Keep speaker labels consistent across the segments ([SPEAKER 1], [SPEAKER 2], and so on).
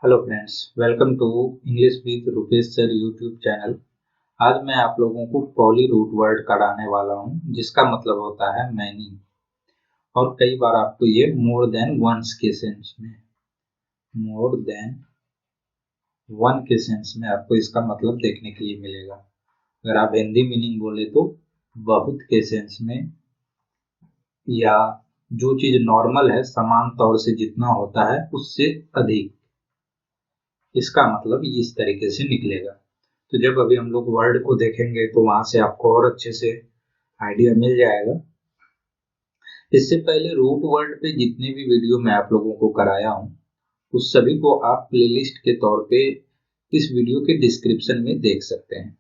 [SPEAKER 1] Hello friends, welcome to English with Rupesh sir YouTube channel. आज मैं आप लोगों को पॉली रूट वर्ड कराने वाला हूं, जिसका मतलब होता है मैनी। और कई बार आपको ये मोर देन वंस के सेंस में, मोर देन वन के सेंस में आपको इसका मतलब देखने के लिए मिलेगा। अगर आप हिंदी मीनिंग बोले तो बहुत के सेंस में, या जो चीज नॉर्मल है समान तौर से जितना होता है उससे अधिक, इसका मतलब इस तरीके से निकलेगा। तो जब अभी हम लोग वर्ड को देखेंगे तो वहां से आपको और अच्छे से आइडिया मिल जाएगा। इससे पहले रूट वर्ड पे जितने भी वीडियो मैं आप लोगों को कराया हूँ, उस सभी को आप प्लेलिस्ट के तौर पे इस वीडियो के डिस्क्रिप्शन में देख सकते हैं।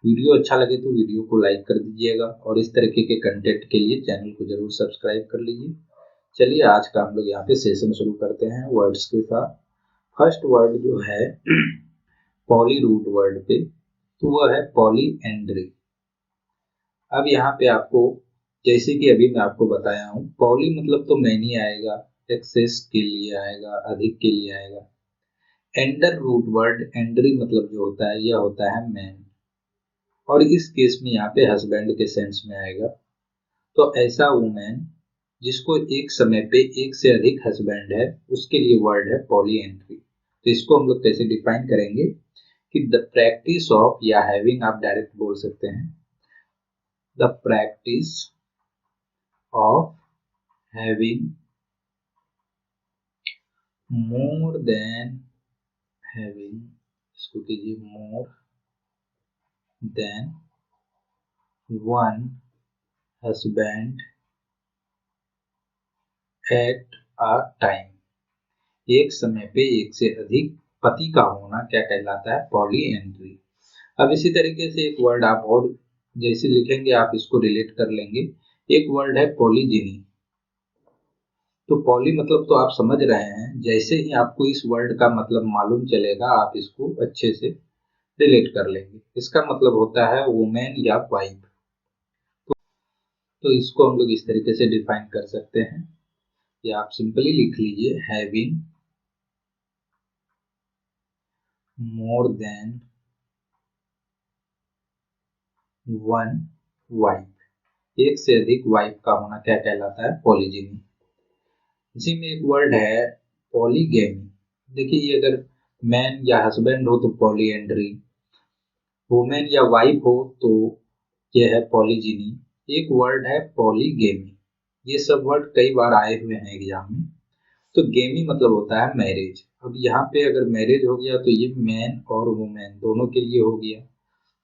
[SPEAKER 1] वीडियो अच्छा लगे तो वीडियो को लाइक कर दीजिएगा और इस तरीके के कंटेंट के लिए चैनल को जरूर सब्सक्राइब कर लीजिए। चलिए आज का हम लोग यहाँ पे सेशन शुरू करते हैं वर्ड्स के साथ। फर्स्ट वर्ड जो है पॉली रूट वर्ड पे, तो वह है पॉली एंड्री। अब यहाँ पे आपको, जैसे कि अभी मैं आपको बताया हूँ, पॉली मतलब तो मैनी आएगा, एक्सेस के लिए आएगा, अधिक के लिए आएगा। एंडर रूट वर्ड एंड्री मतलब जो होता है यह होता है मैन, और इस केस में यहाँ पे हस्बैंड के सेंस में आएगा। तो ऐसा वुमेन जिसको एक समय पे एक से अधिक हस्बैंड है, उसके लिए वर्ड है पॉली एंड्री। तो इसको हम लोग कैसे डिफाइन करेंगे कि द प्रैक्टिस ऑफ, या हैविंग आप डायरेक्ट बोल सकते हैं, the practice of having more than having, इसको कीजिए more than one husband at a time। एक समय पे एक से अधिक पति का होना क्या कहलाता है? Polyandry. अब इसी तरीके से एक वर्ड आप और जैसे लिखेंगे आप इसको रिलेट कर लेंगे। एक वर्ड है पॉलीजिनी। तो पॉली मतलब तो आप समझ रहे हैं, जैसे ही आपको इस वर्ड का मतलब मालूम चलेगा आप इसको अच्छे से रिलेट कर लेंगे। इसका मतलब होता है वुमेन या वाइफ। तो इसको हम लोग इस तरीके से डिफाइन कर सकते हैं, या आप सिंपली लिख लीजिए having more than one wife. एक से अधिक वाइफ का होना क्या कहलाता है? पॉलीजिनी। इसी में एक वर्ड है पॉलीगैमी। देखिए, ये अगर मैन या हस्बैंड हो तो पॉलीएंड्री, वुमेन या वाइफ हो तो यह है पॉलीजिनी। एक वर्ड है पॉलीगेमी। ये सब वर्ड कई बार आए हुए हैं एग्जाम में। तो गेमी मतलब होता है मैरिज। अब यहाँ पे अगर मैरिज हो गया तो ये मैन और वुमेन दोनों के लिए हो गया,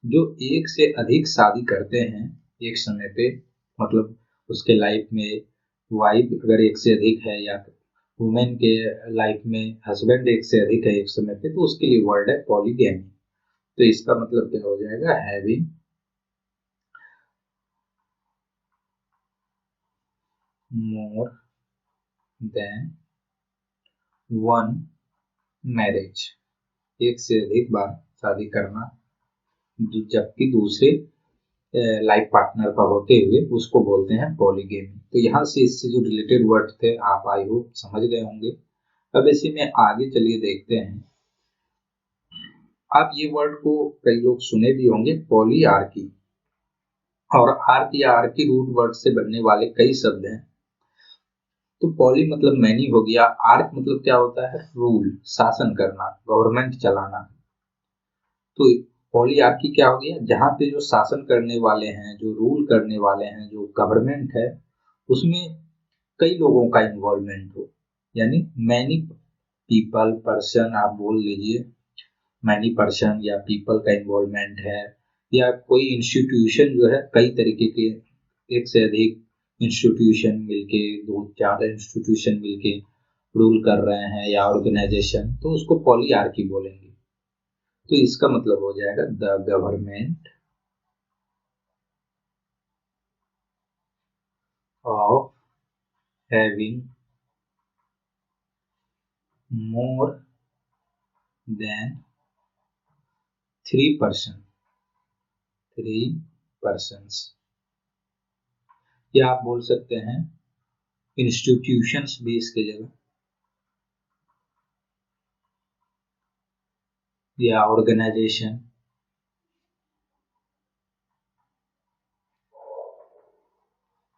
[SPEAKER 1] जो एक से अधिक शादी करते हैं एक समय पे। मतलब उसके लाइफ में वाइफ अगर एक से अधिक है, या वुमेन के लाइफ में हस्बैंड एक से अधिक है एक समय पे, तो उसके लिए वर्ड है पॉलीगैमी। तो इसका मतलब क्या हो जाएगा? Having more than one marriage. एक से अधिक बार शादी करना, जबकि दूसरे लाइफ पार्टनर का होते हुए उसको बोलते हैं पॉलीगेमी। तो यहाँ से इससे जो रिलेटेड वर्ड थे आप आई होप समझ गए होंगे। अब इसी में आगे चलिए देखते हैं। आप ये वर्ड को कई लोग सुने भी होंगे, पॉलीआर्की। और आर्क या आर्की रूट वर्ड से बनने वाले कई शब्द हैं। तो पॉली मतलब मैनी हो गया, आर्क मतलब क्या होता है? रूल, शासन करना, गवर्नमेंट चलाना। तो पॉलीआर्की क्या हो गया? जहाँ पे जो शासन करने वाले हैं, जो रूल करने वाले हैं, जो गवर्नमेंट है, उसमें कई लोगों का इन्वॉल्वमेंट हो, यानी मैनी पीपल, पर्सन आप बोल लीजिए, मैनी पर्सन या पीपल का इन्वॉल्वमेंट है। या कोई इंस्टीट्यूशन जो है, कई तरीके के एक से अधिक इंस्टीट्यूशन मिलके, दो ज्यादा इंस्टीट्यूशन मिलके रूल कर रहे हैं, या ऑर्गेनाइजेशन, तो उसको पॉलीआर्की बोलेंगे। तो इसका मतलब हो जाएगा the government of having more than three persons, या आप बोल सकते हैं इंस्टीट्यूशंस भी इसके जगह। या ऑर्गेनाइजेशन।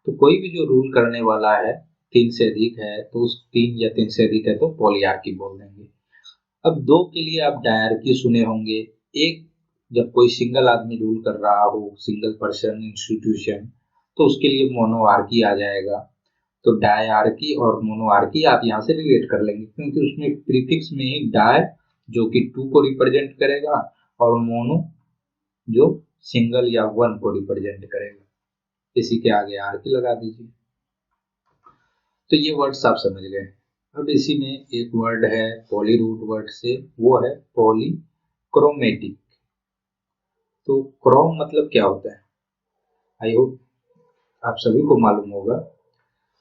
[SPEAKER 1] तो कोई भी जो रूल करने वाला है 3 से अधिक है तो उस 3 या 3 से अधिक है तो पॉलीआर्की बोल देंगे। अब 2 के लिए आप डायआर्की सुने होंगे। एक, जब कोई सिंगल आदमी रूल कर रहा हो, सिंगल पर्सन इंस्टीट्यूशन, तो उसके लिए मोनोआर्की आ जाएगा। तो डायआर्की और मोनोआर्की आप यहाँ से रिलेट कर लेंगे क्योंकि उसमें प्रीफिक्स में ही डाय जो कि 2 को रिप्रेजेंट करेगा और मोनो जो सिंगल या 1 को रिप्रेजेंट करेगा। इसी के आगे आर्की लगा दीजिए। तो ये वर्ड्स आप समझ गए। अब इसी में एक वर्ड है पॉली रूट वर्ड से, वो है पॉलीक्रोमेटिक। तो क्रोम मतलब क्या होता है, आई होप आप सभी को मालूम होगा।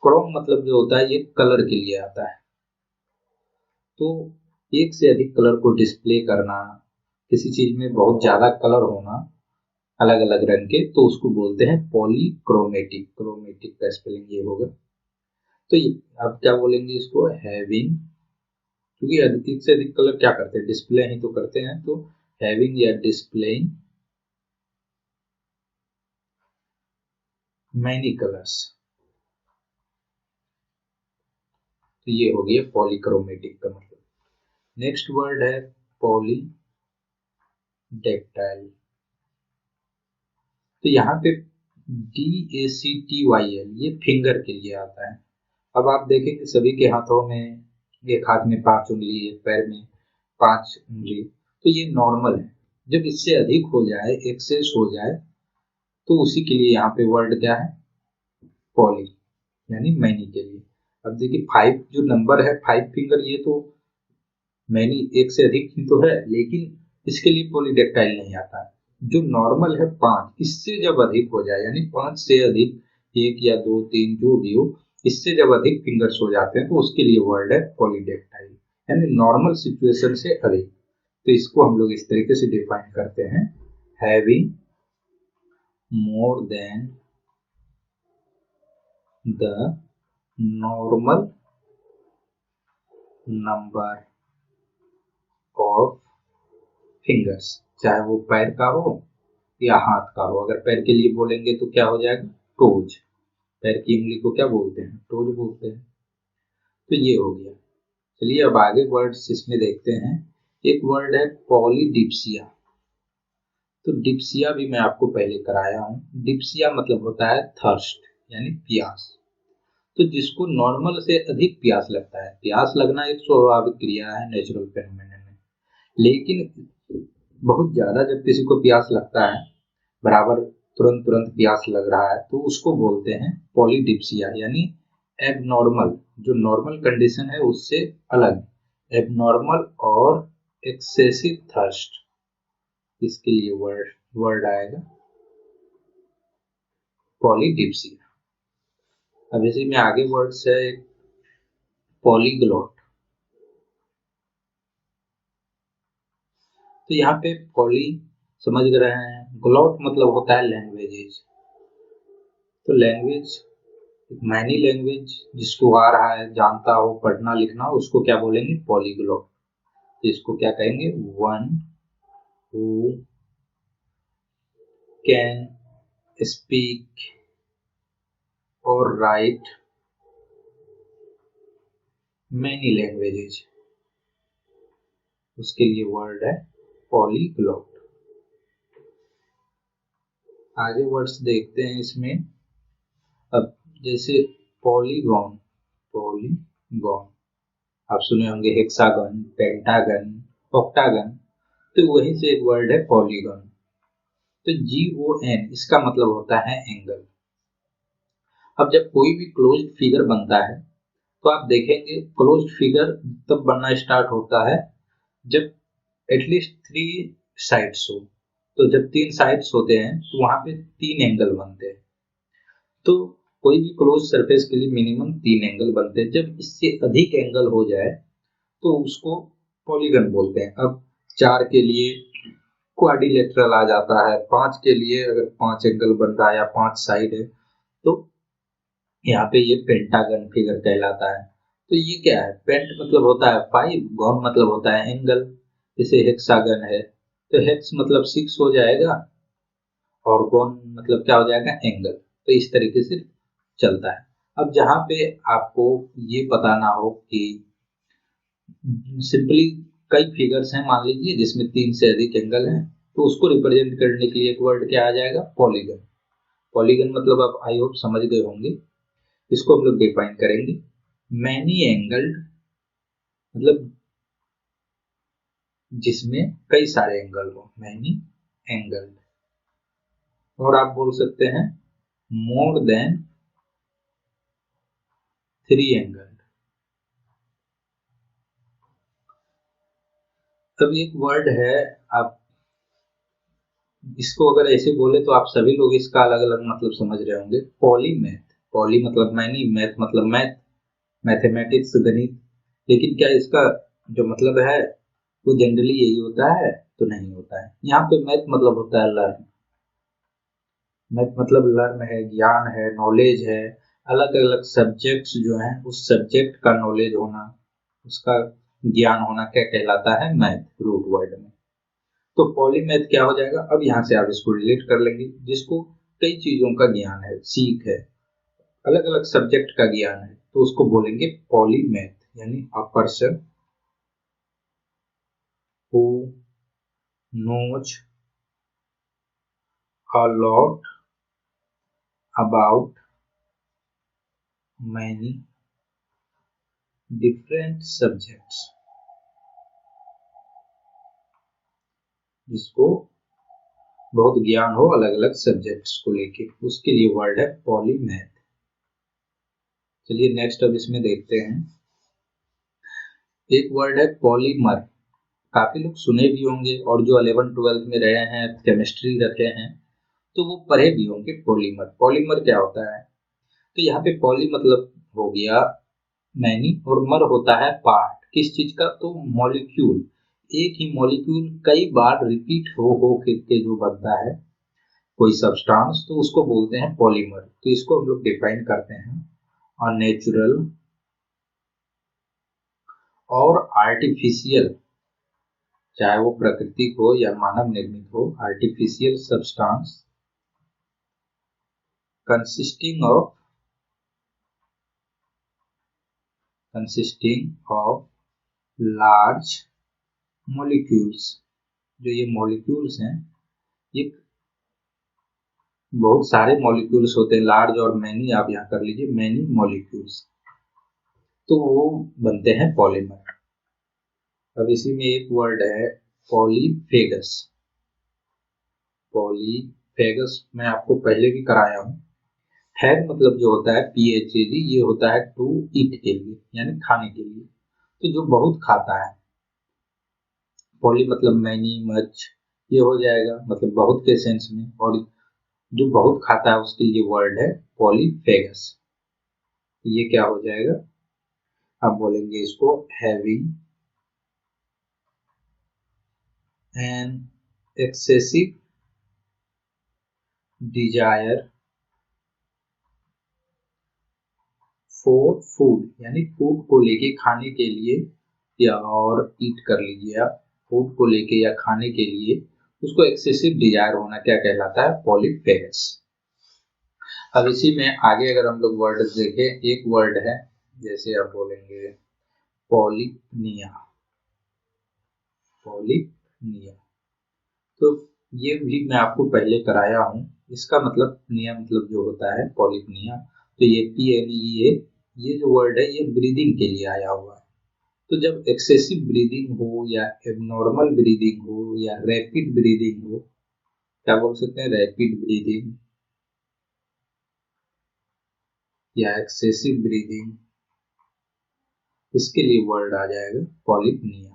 [SPEAKER 1] क्रोम मतलब जो होता है ये कलर के लिए आता है। तो एक से अधिक कलर को डिस्प्ले करना, किसी चीज में बहुत ज्यादा कलर होना अलग अलग रंग के, तो उसको बोलते हैं पॉलीक्रोमेटिक। क्रोमेटिक का स्पेलिंग ये होगा। तो ये अब क्या बोलेंगे इसको, हैविंग, क्योंकि अधिक से अधिक कलर क्या करते हैं, डिस्प्ले ही तो करते हैं। तो हैविंग या डिस्प्लेइंग मैनी कलर्स। तो ये हो गया पॉलीक्रोमेटिक का मतलब। नेक्स्ट वर्ड है पॉलीडेक्टाइल। तो यहाँ पे DACTYL ये फिंगर के लिए आता है। अब आप देखेंगे सभी के हाथों में, एक हाथ में 5 उंगली, एक पैर में 5 उंगली, तो ये नॉर्मल है। जब इससे अधिक हो जाए, एक्सेस हो जाए, तो उसी के लिए यहाँ पे वर्ड क्या है, पॉली, यानी मैनी के लिए। अब देखिए 5 जो नंबर है, 5 फिंगर, ये तो मैनी एक से अधिक ही तो है, लेकिन इसके लिए पॉलीडेक्टाइल नहीं आता है। जो नॉर्मल है 5, इससे जब अधिक हो जाए, यानी 5 से अधिक, 1 या 2 3 जो भी हो, इससे जब अधिक फिंगर्स हो जाते हैं तो उसके लिए वर्ड है पॉलीडेक्टाइल, यानी नॉर्मल सिचुएशन से अधिक। तो इसको हम लोग इस तरीके से डिफाइन करते हैं, having more than the normal number of fingers, चाहे वो पैर का हो या हाथ का हो। अगर पैर के लिए बोलेंगे तो क्या हो जाएगा, टोज। पैर की उंगली को क्या बोलते हैं, टोज बोलते हैं। तो ये हो गया। चलिए अब आगे वर्ड्स इसमें देखते हैं। एक वर्ड है पॉलीडिप्सिया। तो डिप्सिया भी मैं आपको पहले कराया हूँ। डिप्सिया मतलब होता है थर्स्ट, यानी प्यास। तो जिसको नॉर्मल से अधिक प्यास लगता है, प्यास लगना एक स्वाभाविक क्रिया है नेचुरल फेनोमेनन में, लेकिन बहुत ज्यादा जब किसी को प्यास लगता है, बराबर तुरंत तुरंत प्यास लग रहा है, तो उसको बोलते हैं पॉलीडिप्सिया, यानी एबनॉर्मल, जो नॉर्मल कंडीशन है उससे अलग, एबनॉर्मल और एक्सेसिव थर्स्ट। इसके लिए वर्ड वर्ड आएगा पॉलीडिप्सिया। अब इसी में आगे वर्ड्स है पॉलीग्लॉट। तो यहाँ पे पॉली समझ रहे हैं, ग्लॉट मतलब होता है लैंग्वेजेज। तो लैंग्वेज, मैनी लैंग्वेज जिसको आ रहा है, जानता हो, पढ़ना लिखना, उसको क्या बोलेंगे, पॉलीग्लॉट। तो इसको क्या कहेंगे, वन हु कैन स्पीक और राइट मैनी लैंग्वेजेज, उसके लिए वर्ड है पॉलीग्लॉट। आगे वर्ड्स देखते हैं इसमें। अब जैसे पॉलीगॉन, पॉलीगॉन आप सुने होंगे, हेक्सागन, पेंटागन, ऑक्टागन, तो वहीं से एक वर्ड है पॉलीगॉन। तो GON इसका मतलब होता है एंगल। अब जब कोई भी क्लोज्ड फिगर बनता है, तो आप देखेंगे क्लोज्ड फिगर तब बनना स्टार्ट होता है जब एटलीस्ट 3 साइड्स हो। तो जब 3 साइड्स होते हैं तो वहां पे 3 एंगल बनते हैं। तो कोई भी क्लोज सरफेस के लिए मिनिमम 3 एंगल बनते हैं। जब इससे अधिक एंगल हो जाए तो उसको पॉलीगन बोलते हैं। अब 4 के लिए क्वाड्रिलेटरल आ जाता है, 5 के लिए अगर 5 एंगल बन रहा है या 5 साइड है, तो यहाँ पे ये पेंटागन फिगर कहलाता है। तो ये क्या है, पेंट मतलब होता है 5, गॉन मतलब होता है एंगल। जैसे हेक्सागन है तो हेक्स मतलब 6 हो जाएगा और गोन मतलब क्या हो जाएगा, एंगल। तो इस तरीके से चलता है। अब जहाँ पे आपको ये बताना हो कि सिंपली कई फिगर्स हैं मान लीजिए जिसमें 3 से अधिक एंगल हैं, तो उसको रिप्रेजेंट करने के लिए एक वर्ड क्या आ जाएगा, पॉलीगन। पॉलीगन मतलब आप आई होप समझ गए होंगे। इसको हम लोग डिफाइन करेंगे। मैनी एंगल्ड मतलब जिसमें कई सारे एंगल हो, मैनी एंगल्ड। और आप बोल सकते हैं मोर देन 3 एंगल्ड। अब एक वर्ड है, आप इसको अगर ऐसे बोले तो आप सभी लोग इसका अलग अलग मतलब समझ रहे होंगे। पॉलीमैथ, पॉली मतलब मैनी, मैथ मतलब मैथ, मैथमेटिक्स गणित। लेकिन क्या इसका जो मतलब है वो जनरली यही होता है? तो नहीं होता है। यहाँ पे मैथ मतलब होता है लर्न। मैथ मतलब लर्न है, ज्ञान है, नॉलेज है। अलग अलग सब्जेक्ट्स जो हैं उस सब्जेक्ट का नॉलेज होना, उसका ज्ञान होना क्या कहलाता है, मैथ, रूट वर्ड में। तो पॉलीमैथ क्या हो जाएगा, अब यहाँ से आप इसको रिलेट कर लेंगे, जिसको कई चीजों का ज्ञान है, सीख है, अलग अलग सब्जेक्ट का ज्ञान है, तो उसको बोलेंगे पॉलीमैथ। यानी a person who knows a lot about many different subjects, जिसको बहुत ज्ञान हो अलग अलग सब्जेक्ट्स को लेके, उसके लिए वर्ड है पॉलीमैथ। चलिए नेक्स्ट अब इसमें देखते हैं। एक वर्ड है पॉलीमर। काफी लोग सुने भी होंगे और जो 11th-12th में रहे हैं, केमिस्ट्री रखे हैं, तो वो पढ़े भी होंगे पॉलीमर। पॉलीमर क्या होता है? तो यहाँ पे पॉली मतलब हो गया मैनी और मर होता है पार्ट, किस चीज का, तो मॉलिक्यूल। एक ही मॉलिक्यूल कई बार रिपीट हो के जो बनता है कोई सब्सटेंस, तो उसको बोलते हैं पॉलीमर। तो इसको हम लोग डिफाइन करते हैं, और नेचुरल और आर्टिफिशियल, चाहे वो प्राकृतिक हो या मानव निर्मित हो, artificial substance consisting of large molecules। जो ये मॉलिक्यूल्स हैं, ये बहुत सारे मॉलिक्यूल्स होते हैं, लार्ज और मैनी आप यहाँ कर लीजिए, मैनी मॉलिक्यूल्स, तो वो बनते हैं पॉलीमर। अब इसी में एक वर्ड है पॉलीफेगस। पॉलीफेगस मैं आपको पहले भी कराया हूँ। फैग मतलब जो होता है PHAG, ये होता है टू ईट के लिए, यानी खाने के लिए। तो जो बहुत खाता है, पॉली मतलब मैनी, मच, ये हो जाएगा मतलब बहुत के सेंस में, और जो बहुत खाता है उसके लिए वर्ड है पॉलीफेगस। ये क्या हो जाएगा, आप बोलेंगे इसको having an excessive desire for food, यानी फूड को लेके, खाने के लिए, या और ईट कर लीजिए आप, फूड को लेके या खाने के लिए उसको एक्सेसिव डिजायर होना क्या कहलाता है, पॉलीफेगस। अब इसी में आगे अगर हम लोग वर्ड देखें, एक वर्ड है जैसे आप बोलेंगे पॉलिपनिया। पॉलिपनिया, तो ये भी मैं आपको पहले कराया हूँ। इसका मतलब निया मतलब जो होता है पॉलिपनिया, तो ये PNEA, ये जो वर्ड है ये ब्रीदिंग के लिए आया हुआ है। तो जब एक्सेसिव ब्रीदिंग हो या एबनॉर्मल ब्रीदिंग हो या रैपिड ब्रीदिंग हो, क्या बोल सकते हैं, रैपिड ब्रीदिंग या एक्सेसिव ब्रीदिंग, इसके लिए वर्ड आ जाएगा पॉलिपनिया।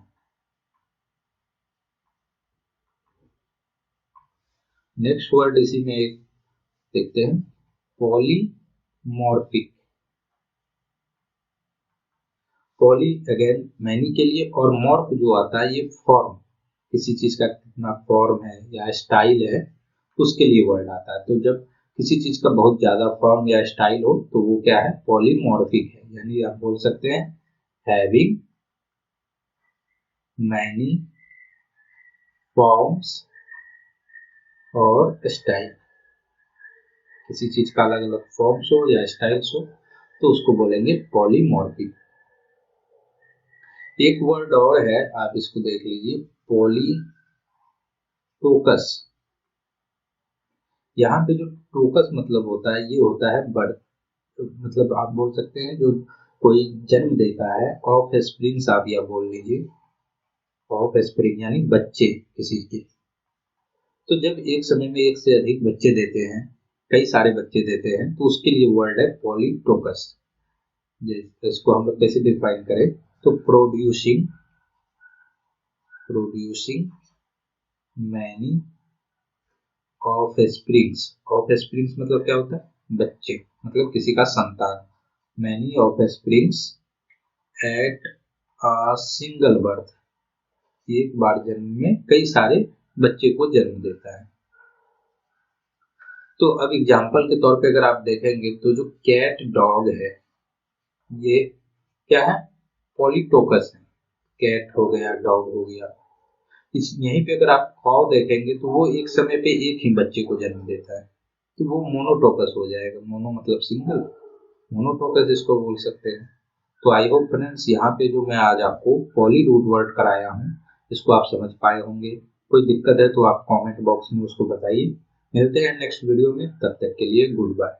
[SPEAKER 1] नेक्स्ट वर्ड इसी में एक देखते हैं, पॉलीमॉर्फिक। पॉली अगेन मैनी के लिए, और मॉर्फ जो आता है ये फॉर्म, किसी चीज का कितना फॉर्म है या स्टाइल है, उसके लिए वर्ड आता है। तो जब किसी चीज का बहुत ज्यादा फॉर्म या स्टाइल हो तो वो क्या है, पॉलीमॉर्फिक है। यानी आप बोल सकते हैं हैविंग मैनी फॉर्म्स और स्टाइल। किसी चीज का अलग अलग फॉर्म्स हो या स्टाइल्स हो तो उसको बोलेंगे पॉलीमॉर्फिक। एक वर्ड और है, आप इसको देख लीजिए, पॉलीटोकस। यहाँ पे जो टोकस मतलब होता है, ये होता है बर्थ, मतलब आप बोल सकते हैं जो कोई जन्म देता है, ऑफ स्प्रिंग्स आप या बोल लीजिए, ऑफ स्प्रिंग यानी बच्चे किसी के। तो जब एक समय में एक से अधिक बच्चे देते हैं, कई सारे बच्चे देते हैं, तो उसके लिए वर्ड है पॉलीटोकस। इसको हम लोग कैसे डिफाइन करें, तो producing many of springs. Of springs मतलब क्या होता है, बच्चे, मतलब किसी का संतान। Many of springs at a single birth, एक बार जन्म में कई सारे बच्चे को जन्म देता है। तो अब एग्जाम्पल के तौर पे अगर आप देखेंगे तो जो कैट डॉग है, ये क्या है, पॉलीटोकस है। कैट हो गया, डॉग हो गया। इस यहीं पे अगर आप काऊ देखेंगे तो वो एक समय पे एक ही बच्चे को जन्म देता है, तो वो मोनोटोकस हो जाएगा। मोनो मतलब सिंगल, मोनोटोकस इसको बोल सकते हैं। तो आई होप फ्रेंड्स, यहाँ पे जो मैं आज आपको पॉली रूट वर्ड कराया हूँ, इसको आप समझ पाए होंगे। कोई दिक्कत है तो आप कमेंट बॉक्स में उसको बताइए। मिलते हैं नेक्स्ट वीडियो में, तब तक के लिए गुड बाय।